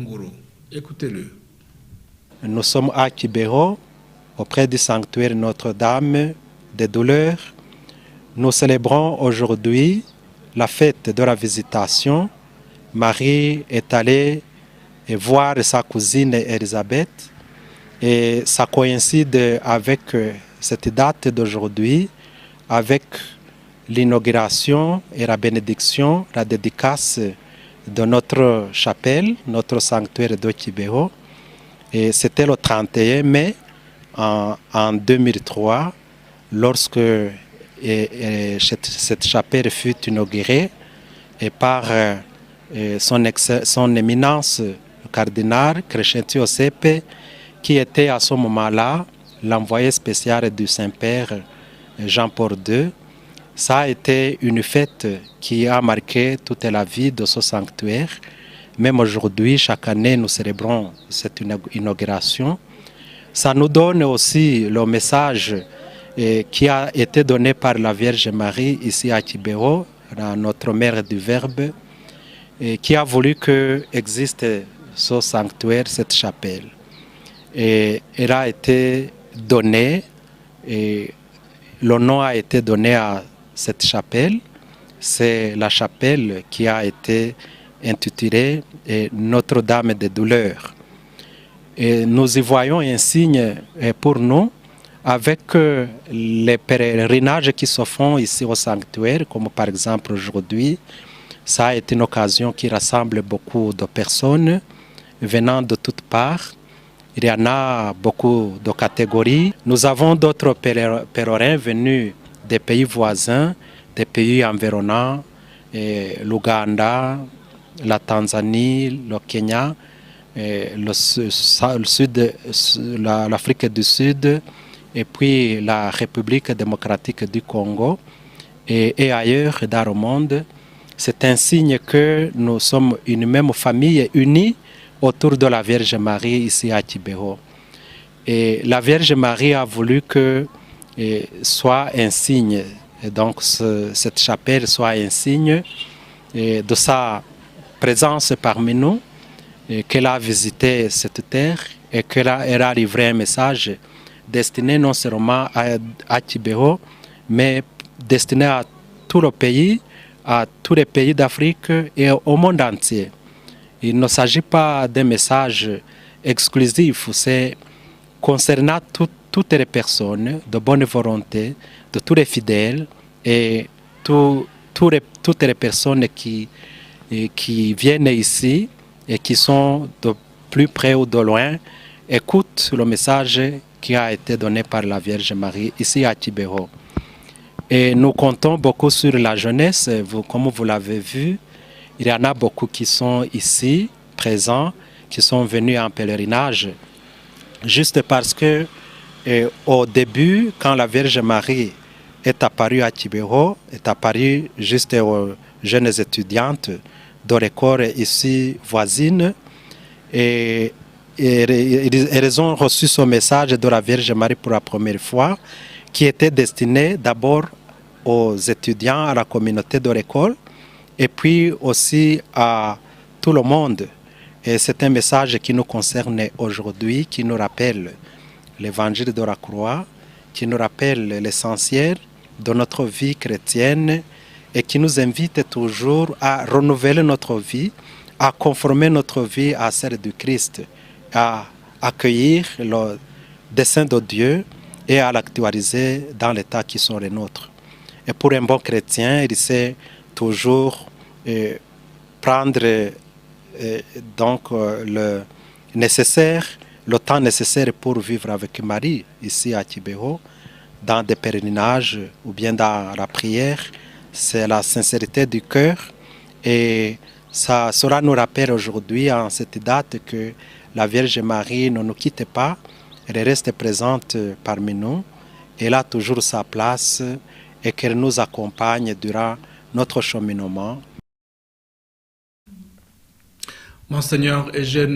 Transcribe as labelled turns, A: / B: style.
A: Ngoro. Écoutez-le.
B: Nous sommes à Kibého, auprès du sanctuaire Notre-Dame des Douleurs. Nous célébrons aujourd'hui la fête de la Visitation. Marie est allée voir sa cousine Élisabeth et ça coïncide avec cette date d'aujourd'hui, avec l'inauguration et la bénédiction, la dédicace de notre chapelle, notre sanctuaire de Kibého. Et c'était le 31 mai en 2003, lorsque cette chapelle fut inaugurée et par son éminence, le cardinal Crescenzio Sepe, qui était à ce moment-là l'envoyé spécial du Saint-Père Jean-Paul II. Ça a été une fête qui a marqué toute la vie de ce sanctuaire. Même aujourd'hui, chaque année, nous célébrons cette inauguration. Ça nous donne aussi le message qui a été donné par la Vierge Marie ici à Kibého, notre mère du Verbe, qui a voulu que existe ce sanctuaire, cette chapelle. Et elle a été donnée, et le nom a été donné à cette chapelle. C'est la chapelle qui a été intitulée Notre-Dame des Douleurs. Et nous y voyons un signe pour nous avec les pèlerinages qui se font ici au sanctuaire, comme par exemple aujourd'hui. Ça a été une occasion qui rassemble beaucoup de personnes venant de toutes parts. Il y en a beaucoup de catégories. Nous avons d'autres pèlerins venus des pays voisins, des pays environnants, l'Ouganda, la Tanzanie, le Kenya, l'Afrique du Sud, et puis la République démocratique du Congo et ailleurs dans le monde. C'est un signe que nous sommes une même famille unie autour de la Vierge Marie ici à Kibého. Et la Vierge Marie a voulu que soit un signe, et donc cette chapelle soit un signe de sa présence parmi nous, qu'elle a visité cette terre et qu'elle a livré un message destiné non seulement à Kibého, mais destiné à tout le pays, à tous les pays d'Afrique et au monde entier. Il ne s'agit pas d'un message exclusif, c'est concernant toutes les personnes de bonne volonté, de tous les fidèles et toutes les personnes qui viennent ici et qui sont de plus près ou de loin, écoutent le message qui a été donné par la Vierge Marie ici à Kibého. Et nous comptons beaucoup sur la jeunesse, comme vous l'avez vu. Il y en a beaucoup qui sont ici, présents, qui sont venus en pèlerinage, juste parce que au début, quand la Vierge Marie est apparue à Kibého, est apparue juste aux jeunes étudiantes de l'école ici voisine, et elles ont reçu ce message de la Vierge Marie pour la première fois, qui était destiné d'abord aux étudiants, à la communauté de l'école, et puis aussi à tout le monde. Et c'est un message qui nous concerne aujourd'hui, qui nous rappelle l'évangile de la croix, qui nous rappelle l'essentiel de notre vie chrétienne et qui nous invite toujours à renouveler notre vie, à conformer notre vie à celle du Christ, à accueillir le dessein de Dieu et à l'actualiser dans l'état qui sont les nôtres. Et pour un bon chrétien, il sait toujours prendre le nécessaire, le temps nécessaire pour vivre avec Marie ici à Kibého, dans des pèlerinages ou bien dans la prière. C'est la sincérité du cœur et cela nous rappelle aujourd'hui en cette date que la Vierge Marie ne nous quitte pas, elle reste présente parmi nous, elle a toujours sa place et qu'elle nous accompagne durant notre cheminement.
A: Monseigneur Eugène